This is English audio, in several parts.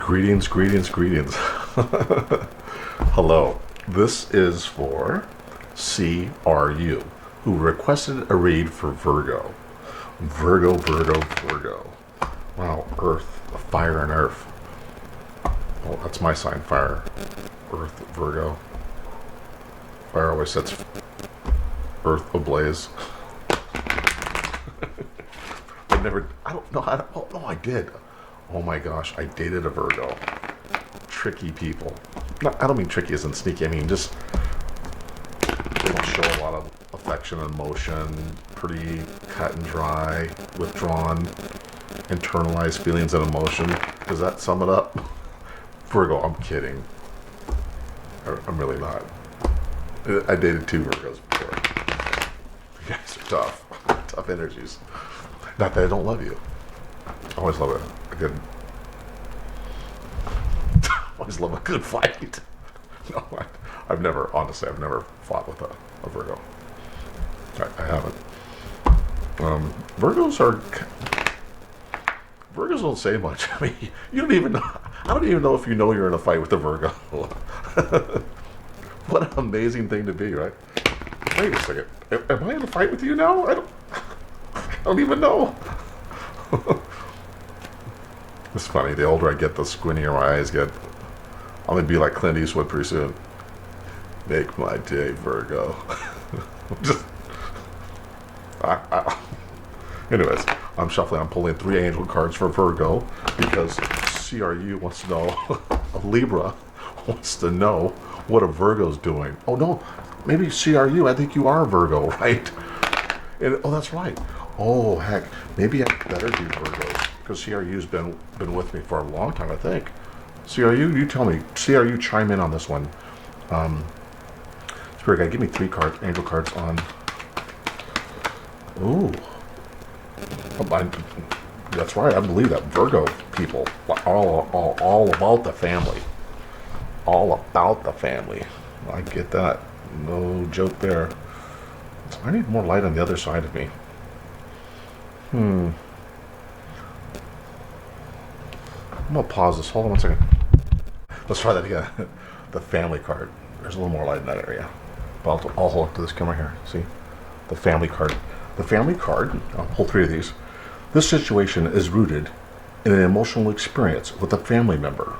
Greetings, greetings, greetings. Hello. This is for CRU, who requested a read for Virgo. Virgo. Wow, Earth, fire and earth. Well, that's my sign, fire. Earth, Virgo. Fire always sets Earth ablaze. I did. Oh my gosh, I dated a Virgo. Tricky people. No, I don't mean tricky as in sneaky, I mean just they don't show a lot of affection and emotion, pretty cut and dry, withdrawn, internalized feelings and emotion. Does that sum it up? Virgo, I'm kidding. I'm really not. I dated two Virgos before. You guys are tough. Tough energies. Not that I don't love you. I always love a good... always love a good fight. No, I've never fought with a Virgo. I haven't. Virgos don't say much. I mean, you don't even know. I don't even know if you know you're in a fight with a Virgo. What an amazing thing to be, right? Wait a second. Am I in a fight with you now? I don't even know. It's funny. The older I get, the squintier my eyes get. I'm gonna be like Clint Eastwood pretty soon. Make my day, Virgo. Just. Anyways, I'm shuffling. I'm pulling 3 angel cards for Virgo because CRU wants to know. Libra wants to know what a Virgo's doing. Oh no, maybe CRU. I think you are a Virgo, right? Oh, that's right. Oh heck, maybe I better do Virgos because CRU's been with me for a long time. I think. CRU, you tell me. CRU, chime in on this one. Spirit guide, give me 3 cards, angel cards on. Ooh. That's right. I believe that Virgo people all about the family. All about the family. I get that. No joke there. So I need more light on the other side of me. I'm gonna pause this. Hold on one second. Let's try that again. The family card. There's a little more light in that area. But I'll hold up to this camera here. See? The family card. The family card, I'll pull 3 of these. This situation is rooted in an emotional experience with a family member,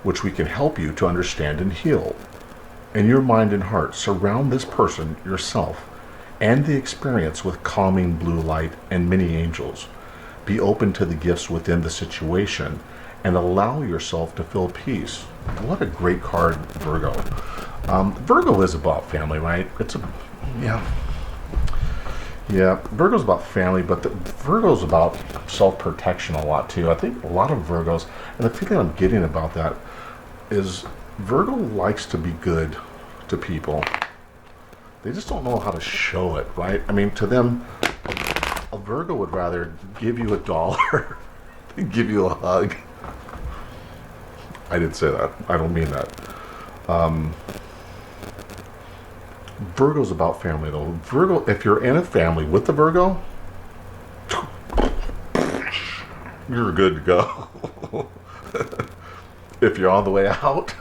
which we can help you to understand and heal. In your mind and heart, surround this person, yourself, and the experience with calming blue light and many angels. Be open to the gifts within the situation and allow yourself to feel peace. What a great card, Virgo. Virgo is about family, right? Yeah, Virgo's about family, but Virgo's about self-protection a lot too. I think a lot of Virgos, and the feeling I'm getting about that is Virgo likes to be good to people. They just don't know how to show it, right? I mean, to them, a Virgo would rather give you $1 than give you a hug. I didn't say that. I don't mean that. Virgo's about family, though. Virgo, if you're in a family with the Virgo, you're good to go. If you're on the way out,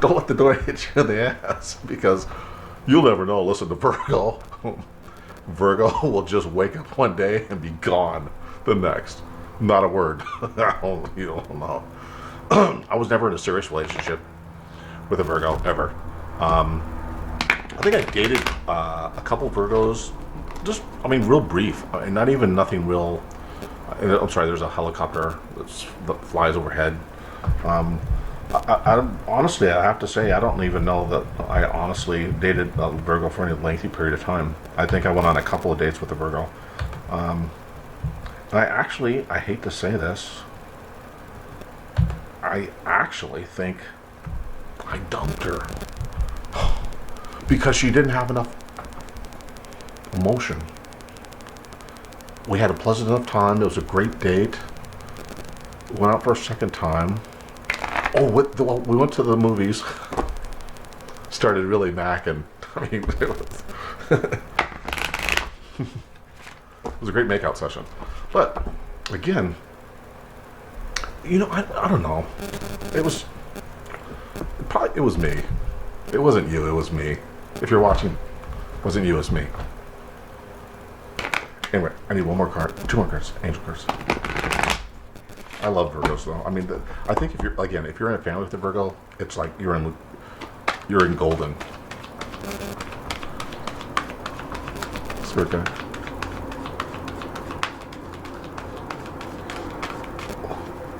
don't let the door hit you in the ass, because you'll never know. Listen to Virgo. Virgo will just wake up one day and be gone the next. Not a word. You don't know. I was never in a serious relationship with a Virgo, ever. I think I dated a couple Virgos, real brief. Nothing real. I'm sorry, there's a helicopter that flies overhead. Honestly, I have to say, I don't even know that I honestly dated a Virgo for any lengthy period of time. I think I went on a couple of dates with a Virgo. I hate to say this, I actually think I dumped her because she didn't have enough emotion. We had a pleasant enough time. It was a great date. Went out for a second time. We went to the movies. Started really macking. I mean, it was a great makeout session. But again, You know, I don't know. It was probably, it was me. It wasn't you, it was me. If you're watching, it wasn't you, it was me. Anyway, I need one more card, two more cards, angel cards. I love Virgos though. I mean, I think if you're in a family with a Virgo, it's like you're in golden. Spirit guide.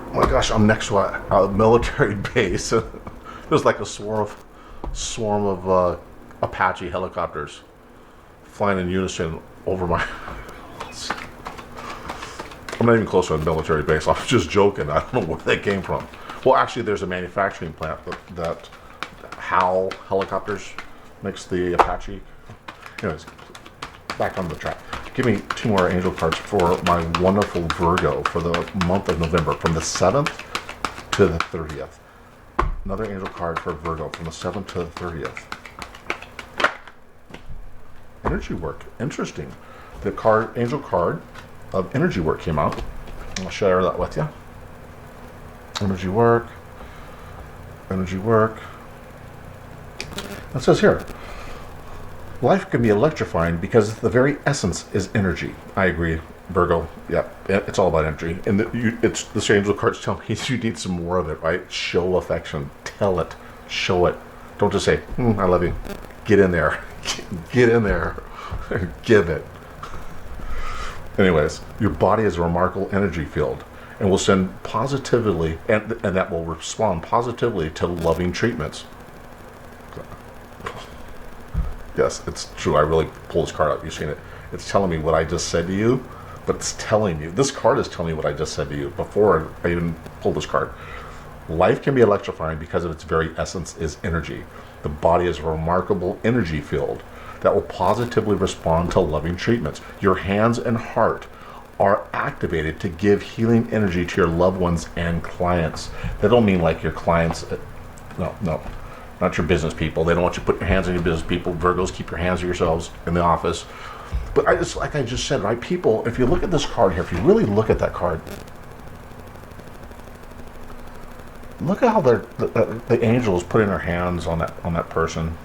Oh my gosh, I'm next to a military base. There's like a swarm of Apache helicopters flying in unison over my house. I'm not even close to a military base. I was just joking. I don't know where they came from. Well, actually, there's a manufacturing plant that HAL helicopters makes the Apache. Anyways, back on the track. Give me two more angel cards for my wonderful Virgo for the month of November, from the 7th to the 30th. Another angel card for Virgo from the 7th to the 30th. Energy work. Interesting. The angel card of energy work came out. I'll share that with you. Energy work. Energy work. It says here, life can be electrifying because the very essence is energy. I agree, Virgo. Yeah, it's all about energy. And the angel cards tell me you need some more of it, right? Show affection. Tell it. Show it. Don't just say, I love you. Get in there. Get in there. Give it. Anyways, your body is a remarkable energy field and will send positively, and that will respond positively to loving treatments. Yes, it's true. I really pulled this card out. You've seen it. It's telling me what I just said to you, but it's telling you. This card is telling me what I just said to you before I even pulled this card. Life can be electrifying because of its very essence is energy. The body is a remarkable energy field that will positively respond to loving treatments. Your hands and heart are activated to give healing energy to your loved ones and clients. That don't mean like your clients. No, not your business people. They don't want you to put your hands on your business people. Virgos, keep your hands to yourselves in the office. But like I just said, right? People, if you look at this card here, if you really look at that card, look at how the angel is putting their hands on that person.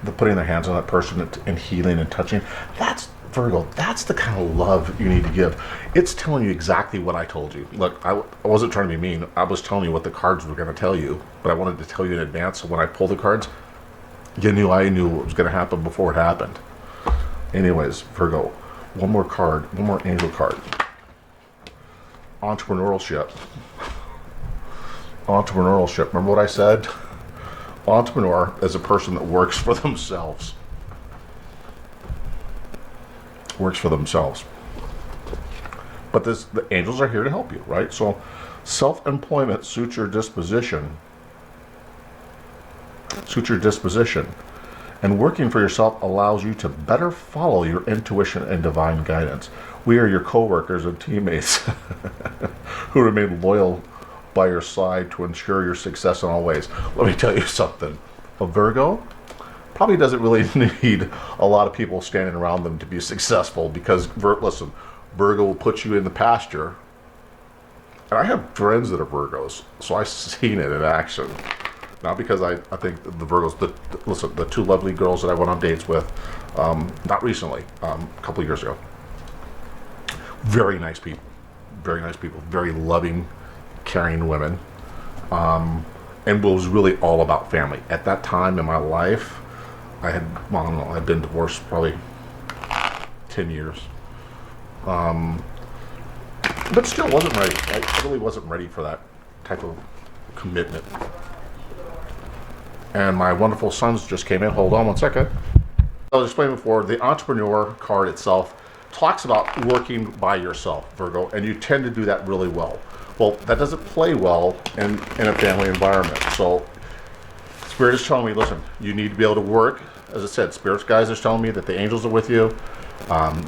They're putting their hands on that person and healing and touching. That's Virgo. That's the kind of love you need to give. It's telling you exactly what I told you. Look, I wasn't trying to be mean. I was telling you what the cards were going to tell you, but I wanted to tell you in advance. So when I pulled the cards, I knew what was going to happen before it happened. Anyways, Virgo, one more card, one more angel card. Entrepreneurship. Entrepreneurship. Remember what I said? Entrepreneur is a person that works for themselves. Works for themselves. But the angels are here to help you, right? So self-employment suits your disposition. And working for yourself allows you to better follow your intuition and divine guidance. We are your co-workers and teammates who remain loyal by your side to ensure your success in all ways. Let me tell you something. A Virgo probably doesn't really need a lot of people standing around them to be successful, because listen, Virgo will put you in the pasture. And I have friends that are Virgos, so I've seen it in action. Not because I think the Virgos, listen, the two lovely girls that I went on dates with, not recently, a couple of years ago. Very nice people, very loving, caring women, and it was really all about family. At that time in my life, I'd been divorced probably 10 years, but still wasn't ready. I really wasn't ready for that type of commitment. And my wonderful sons just came in. Hold on one second. I was explaining before, the entrepreneur card itself talks about working by yourself, Virgo, and you tend to do that really well. Well, that doesn't play well in a family environment. So Spirit is telling me, listen, you need to be able to work. As I said, Spirit guides are telling me that the angels are with you,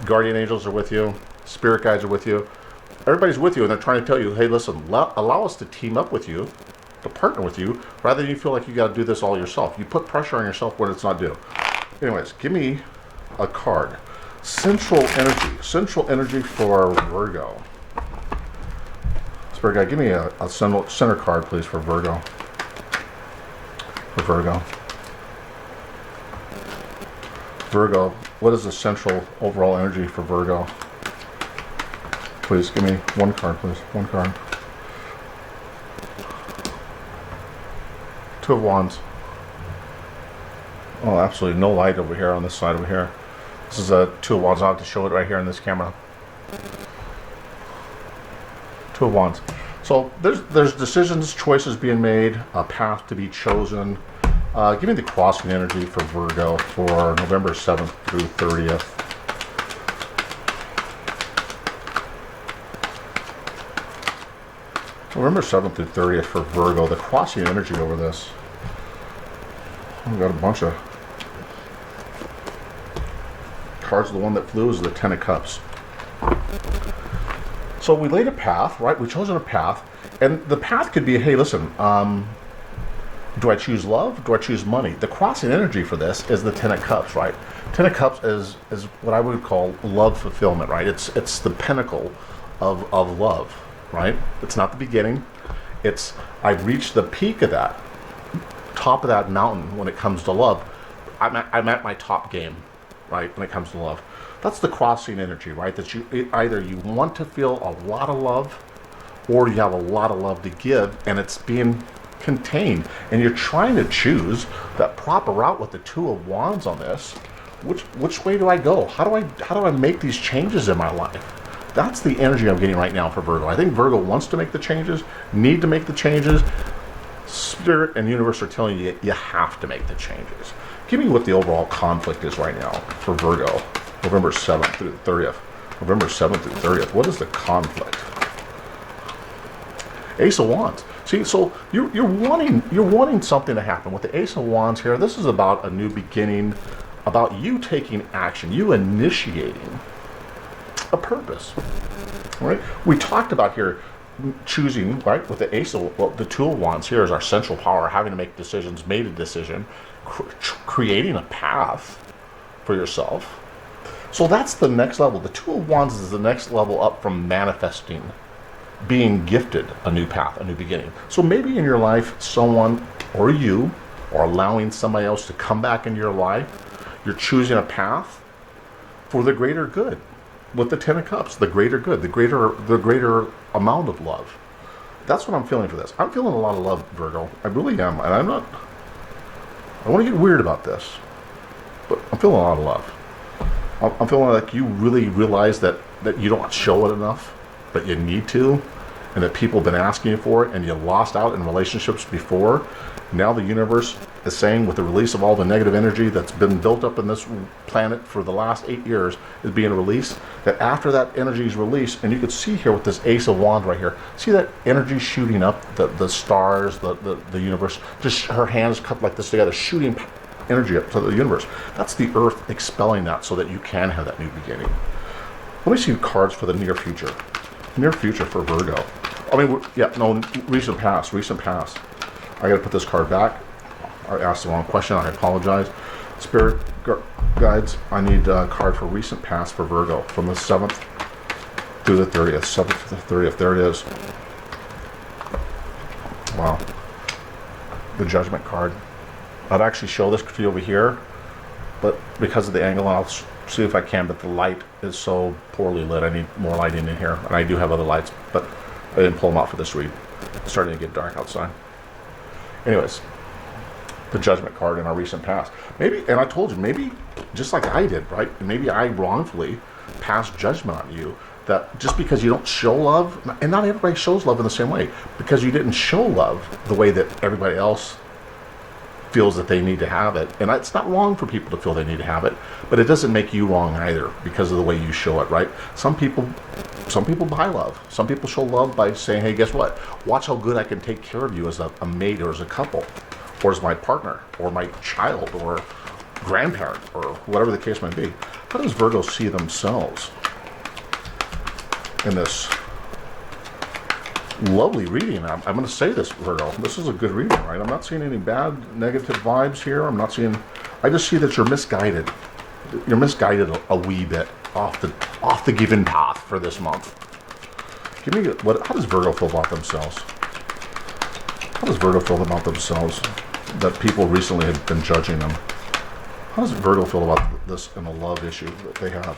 guardian angels are with you, Spirit guides are with you. Everybody's with you, and they're trying to tell you, hey, listen, allow us to team up with you, to partner with you, rather than you feel like you got to do this all yourself. You put pressure on yourself when it's not due. Anyways, give me a card. Central energy for Virgo. Spirit guide, give me a center card, please, for Virgo. For Virgo. Virgo, what is the central overall energy for Virgo? Please, give me one card, please. One card. Two of Wands. Oh, absolutely no light over here on this side over here. This is a Two of Wands. I'll have to show it right here in this camera. Two of Wands. So there's decisions, choices being made, a path to be chosen. Give me the crossing energy for Virgo for November 7th through 30th. November 7th through 30th for Virgo, the crossing energy over this. We've got a bunch of cards. The one that flew is the Ten of Cups. So we laid a path, right? We've chosen a path. And the path could be, hey, listen, do I choose love? Do I choose money? The crossing energy for this is the Ten of Cups, right? Ten of Cups is what I would call love fulfillment, right? It's the pinnacle of love, right? It's not the beginning. It's, I've reached the peak of that, top of that mountain when it comes to love. I'm at my top game, right, when it comes to love. That's the crossing energy, right? That either you want to feel a lot of love or you have a lot of love to give, and it's being contained, and you're trying to choose that proper route with the Two of Wands on this. Which way do I go? How do I make these changes in my life? That's the energy I'm getting right now for Virgo. I think Virgo wants to make the changes, need to make the changes. Spirit and universe are telling you you have to make the changes. Give me what the overall conflict is right now for Virgo, November 7th through 30th. November 7th through 30th. What is the conflict? Ace of Wands. See, so you're wanting something to happen with the Ace of Wands here. This is about a new beginning, about you taking action, you initiating a purpose. Right? We talked about here choosing, right, with the Ace of, well, the Two of Wands here is our central power, having to make decisions, made a decision, creating a path for yourself. So that's the next level. The Two of Wands is the next level up from manifesting, being gifted a new path, a new beginning. So maybe in your life, someone or you are allowing somebody else to come back into your life. You're choosing a path for the greater good. With the Ten of Cups, the greater good, the greater amount of love. That's what I'm feeling for this. I'm feeling a lot of love, Virgo. I really am, and I don't want to get weird about this, but I'm feeling a lot of love. I'm feeling like you really realize that you don't show it enough, but you need to, and that people have been asking you for it, and you lost out in relationships before. Now the universe is saying, with the release of all the negative energy that's been built up in this planet for the last 8 years is being released, that after that energy is released, and you can see here with this Ace of Wands right here, see that energy shooting up, the stars, the universe, just her hands cut like this together, shooting energy up to the universe. That's the earth expelling that so that you can have that new beginning. Let me see cards for the near future. Near future for Virgo. I mean, yeah, no, recent past. I gotta put this card back. I asked the wrong question, I apologize. Spirit guides, I need a card for recent past for Virgo from the 7th through the 30th. 7th to the 30th, there it is. Wow. The Judgment card. I'd actually show this to you over here, but because of the angle, I'll see if I can, but the light is so poorly lit. I need more lighting in here, and I do have other lights, but I didn't pull them out for this read. It's starting to get dark outside. Anyways, the Judgment card in our recent past. Maybe, and I told you, maybe just like I did, right? Maybe I wrongfully passed judgment on you, that just because you don't show love, and not everybody shows love in the same way, because you didn't show love the way that everybody else feels that they need to have it. And it's not wrong for people to feel they need to have it, but it doesn't make you wrong either because of the way you show it, right? Some people buy love. Some people show love by saying, hey, guess what? Watch how good I can take care of you as a mate or as a couple, or as my partner, or my child, or grandparent, or whatever the case might be. How does Virgo see themselves in this lovely reading? I'm going to say this, Virgo. This is a good reading, right? I'm not seeing any bad, negative vibes here. I'm not seeing. I just see that you're misguided. You're misguided a wee bit off the given path for this month. Give me what? How does Virgo feel about themselves? How does Virgo feel about themselves? That people recently have been judging them. How does Virgo feel about this and the love issue that they have?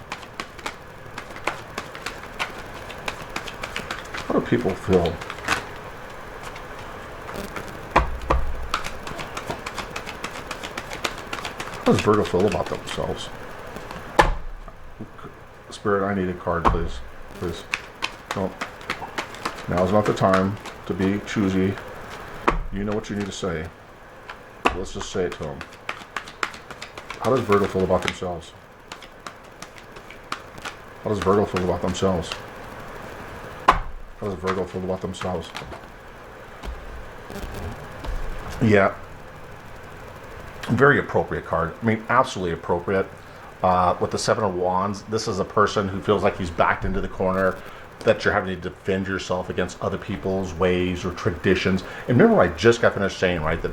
How do people feel? How does Virgo feel about themselves? Spirit, I need a card, please. Please. No. Now's not the time to be choosy. You know what you need to say. Let's just say it to them. How does Virgo feel about themselves? How does Virgo feel about themselves? How does Virgo feel about themselves? Yeah. Very appropriate card. I mean, absolutely appropriate. With the Seven of Wands, this is a person who feels like he's backed into the corner, that you're having to defend yourself against other people's ways or traditions. And remember what I just got finished saying, right? That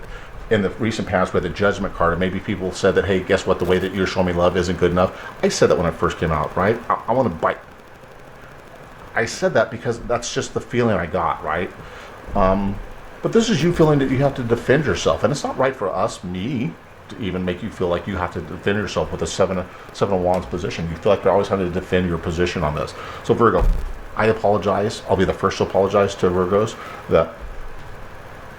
in the recent past with the Judgment card, maybe people said that, hey, guess what? The way that you're showing me love isn't good enough. I said that when I first came out, right? I want to bite. I said that because that's just the feeling I got, right? But this is you feeling that you have to defend yourself. And it's not right for us, me, to even make you feel like you have to defend yourself with a seven of Wands position. You feel like you're always having to defend your position on this. So Virgo, I apologize. I'll be the first to apologize to Virgos that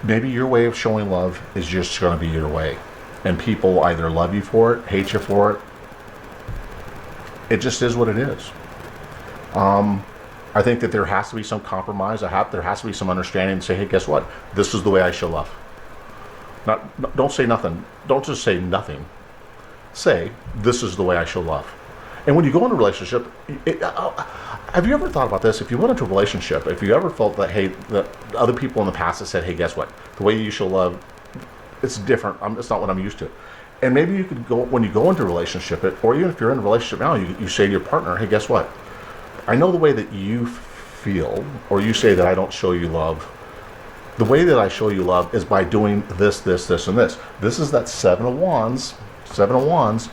maybe your way of showing love is just going to be your way. And people either love you for it, hate you for it. It just is what it is. I think that there has to be some compromise. There has to be some understanding and say, hey, guess what? This is the way I show love. Don't say nothing. Don't just say nothing. Say, this is the way I show love. And when you go into a relationship, have you ever thought about this? If you went into a relationship, if you ever felt that, hey, that other people in the past have said, hey, guess what? The way you show love, it's different. It's not what I'm used to. And maybe you could go, when you go into a relationship, or even if you're in a relationship now, you say to your partner, hey, guess what? I know the way that you feel, or you say that I don't show you love. The way that I show you love is by doing this, this, this, and this. This is that Seven of Wands. Seven of Wands.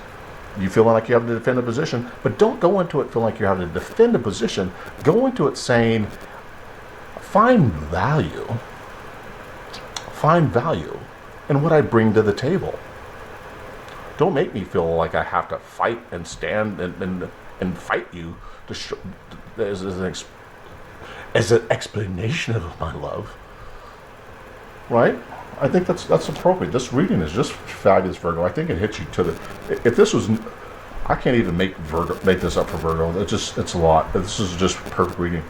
You feel like you have to defend a position, but don't go into it feeling like you're having to defend a position. Go into it saying, find value. Find value in what I bring to the table. Don't make me feel like I have to fight and stand and fight you to show, as an explanation of my love. Right? I think that's appropriate. This reading is just fabulous, Virgo. I think it hits you to the. If this was, I can't even make this up for Virgo. It's a lot. This is just perfect reading.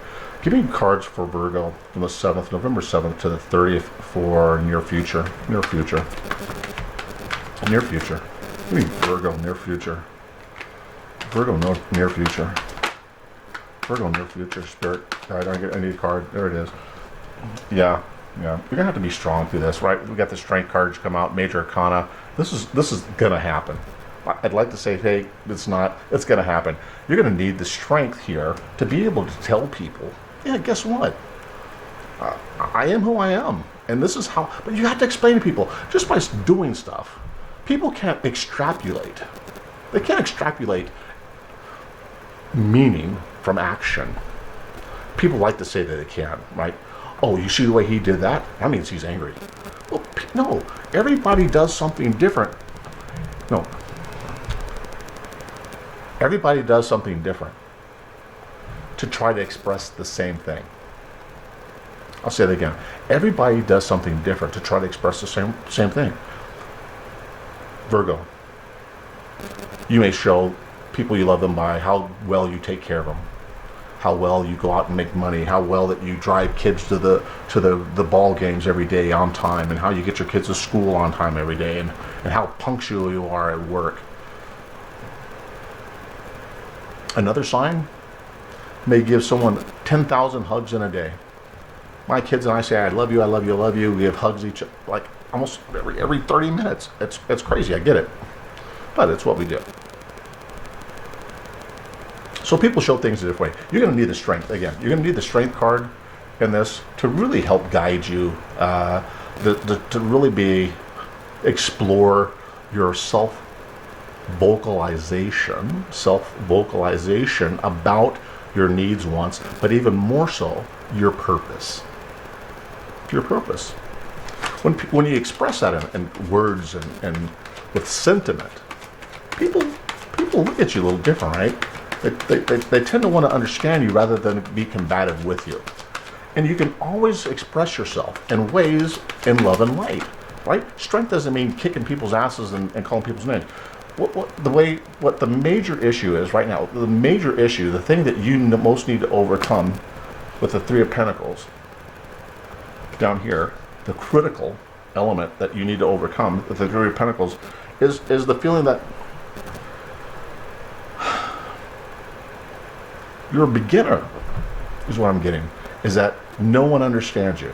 Give me cards for Virgo from the 7th, November 7th to the 30th for near future. Near future. Near future. Give me Virgo near future. Virgo near future. Virgo near future. Spirit. I need a card. There it is. Yeah. Yeah, you're gonna have to be strong through this, right? We got the Strength cards come out, Major Arcana. This is gonna happen. I'd like to say, hey, it's not. It's gonna happen. You're gonna need the strength here to be able to tell people, yeah, guess what? I am who I am, and this is how. But you have to explain to people just by doing stuff. People can't extrapolate. They can't extrapolate meaning from action. People like to say that they can, right? Oh, you see the way he did that? That means he's angry. Well, no. Everybody does something different. No. Everybody does something different to try to express the same thing. I'll say it again. Everybody does something different to try to express the same thing. Virgo. You may show people you love them by how well you take care of them. How well you go out and make money, how well that you drive kids to the ball games every day on time, and how you get your kids to school on time every day, and how punctual you are at work. Another sign may give someone 10,000 hugs in a day. My kids and I say, I love you, I love you, I love you. We have hugs each like almost every 30 minutes. It's crazy, I get it. But it's what we do. So people show things a different way. You're going to need the strength. Again, you're going to need the strength card in this to really help guide you, to really explore your self-vocalization about your needs, wants, but even more so, your purpose. Your purpose. When you express that in words and with sentiment, people look at you a little different, right? They tend to want to understand you rather than be combative with you. And you can always express yourself in ways in love and light, right? Strength doesn't mean kicking people's asses and calling people's names. What the major issue is right now, the major issue, the thing that you most need to overcome with the Three of Pentacles down here, the critical element that you need to overcome with the Three of Pentacles is the feeling that you're a beginner, is what I'm getting, is that no one understands you.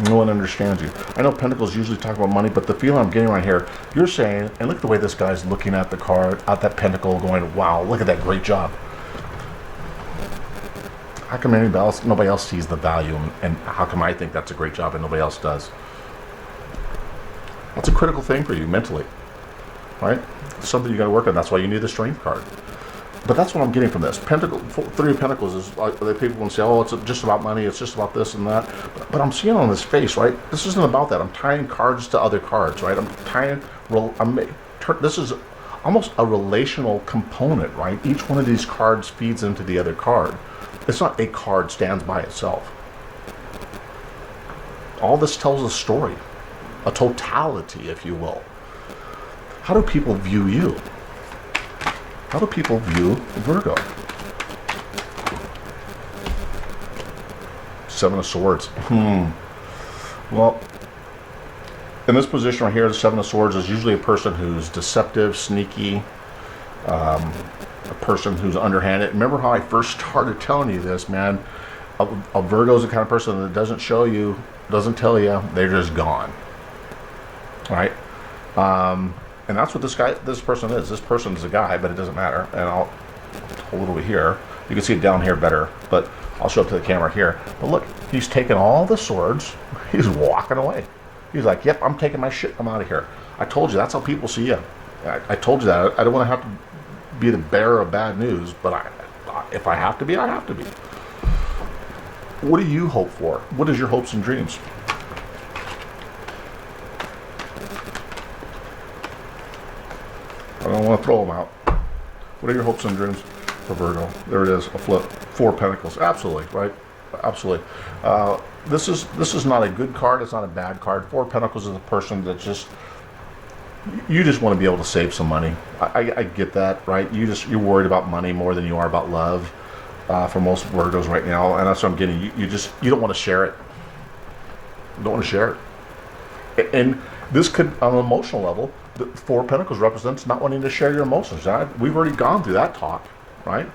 No one understands you. I know Pentacles usually talk about money, but the feeling I'm getting right here, you're saying, and look at the way this guy's looking at the card, at that Pentacle, going, wow, look at that great job. How come nobody else sees the value, and how come I think that's a great job and nobody else does? That's a critical thing for you mentally, right? It's something you got to work on. That's why you need the Strength card. But that's what I'm getting from this. Three of Pentacles is like the people will say, oh, it's just about money, it's just about this and that. But I'm seeing on his face, right? This isn't about that. I'm tying cards to other cards, right? This is almost a relational component, right? Each one of these cards feeds into the other card. It's not a card stands by itself. All this tells a story, a totality, if you will. How do people view you? How do people view Virgo? Seven of Swords. Well, in this position right here, the Seven of Swords is usually a person who's deceptive, sneaky, a person who's underhanded. Remember how I first started telling you this, man? A Virgo is the kind of person that doesn't show you, doesn't tell you, they're just gone. Right? And that's what this person is. This person is a guy, but it doesn't matter. And I'll hold it over here. You can see it down here better, but I'll show up to the camera here. But look, he's taking all the swords. He's walking away. He's like, yep, I'm taking my shit. I'm out of here. I told you, that's how people see you. I told you that. I don't want to have to be the bearer of bad news, but if I have to be, I have to be. What do you hope for? What is your hopes and dreams? I don't want to throw them out. What are your hopes and dreams for Virgo? There it is, a flip. Four of Pentacles. Absolutely, right? Absolutely. This is not a good card. It's not a bad card. Four of Pentacles is a person that you just want to be able to save some money. I get that, right? You're worried about money more than you are about love for most Virgos right now, and that's what I'm getting. You don't want to share it. You don't want to share it. And this could, on an emotional level, the Four of Pentacles represents not wanting to share your emotions. We've already gone through that talk, right?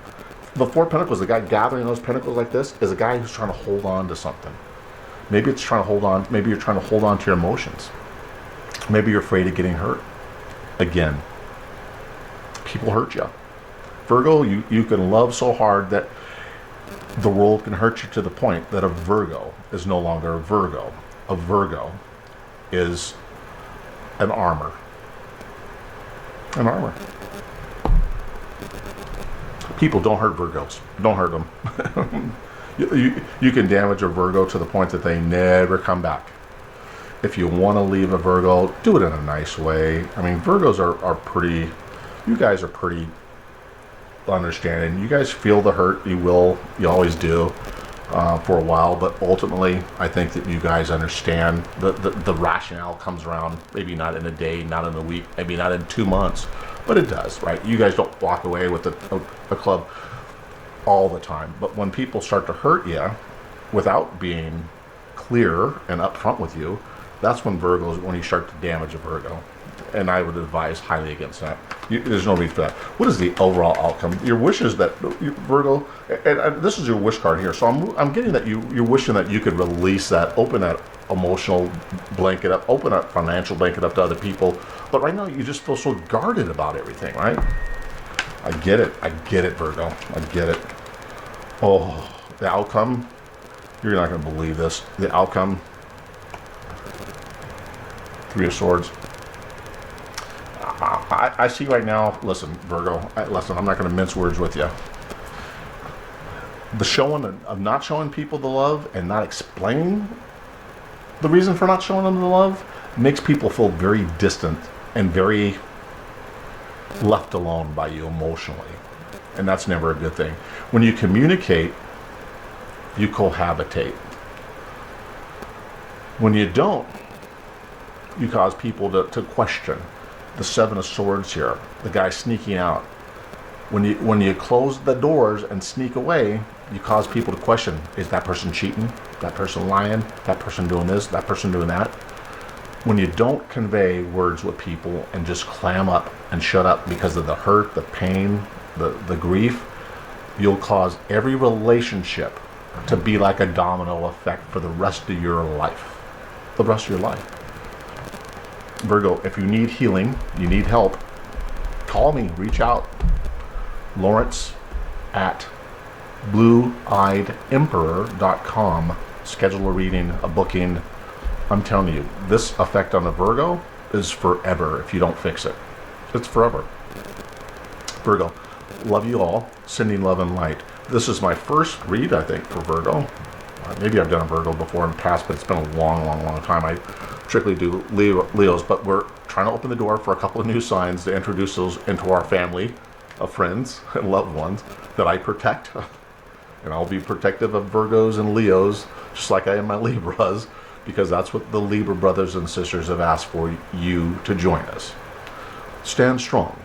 The Four of Pentacles, the guy gathering those pentacles like this, is a guy who's trying to hold on to something. Maybe it's trying to hold on. Maybe you're trying to hold on to your emotions. Maybe you're afraid of getting hurt again. People hurt you. Virgo, you can love so hard that the world can hurt you to the point that a Virgo is no longer a Virgo. A Virgo is an armor. An armor. People, don't hurt Virgos. Don't hurt them. You can damage a Virgo to the point that they never come back. If you want to leave a Virgo, do it in a nice way. I mean, Virgos are pretty, you guys are pretty understanding. You guys feel the hurt. You always do for a while, but ultimately, I think that you guys understand the rationale comes around, maybe not in a day, not in a week, maybe not in 2 months, but it does, right? You guys don't walk away with a club all the time, but when people start to hurt you without being clear and upfront with you, that's when you start to damage a Virgo. And I would advise highly against that. There's no need for that. What is the overall outcome? Your wish is that Virgo, and this is your wish card here. So I'm getting that you're wishing that you could release that, open that emotional blanket up, open that financial blanket up to other people. But right now you just feel so guarded about everything, right? I get it, Virgo. I get it. Oh, the outcome. You're not going to believe this. The outcome. Three of Swords. I see right now, listen, Virgo, I'm not going to mince words with you. The showing of not showing people the love and not explaining the reason for not showing them the love makes people feel very distant and very left alone by you emotionally. And that's never a good thing. When you communicate, you cohabitate. When you don't, you cause people to question. The Seven of Swords here, the guy sneaking out. When you close the doors and sneak away, you cause people to question, is that person cheating? That person lying? That person doing this? That person doing that? When you don't convey words with people and just clam up and shut up because of the hurt, the pain, the grief, you'll cause every relationship to be like a domino effect for the rest of your life. The rest of your life. Virgo, if you need healing, you need help, call me, reach out. Lawrence at blueeyedemperor.com. Schedule a reading, a booking. I'm telling you, this effect on the Virgo is forever if you don't fix it. It's forever. Virgo, love you all. Sending love and light. This is my first read, I think, for Virgo. Maybe I've done a Virgo before in the past, but it's been a long, long, long time. I strictly do Leos, but we're trying to open the door for a couple of new signs to introduce those into our family of friends and loved ones that I protect. And I'll be protective of Virgos and Leos, just like I am my Libras, because that's what the Libra brothers and sisters have asked for you to join us. Stand strong,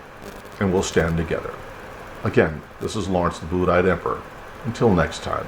and we'll stand together. Again, this is Lawrence, the Blue-Eyed Emperor. Until next time.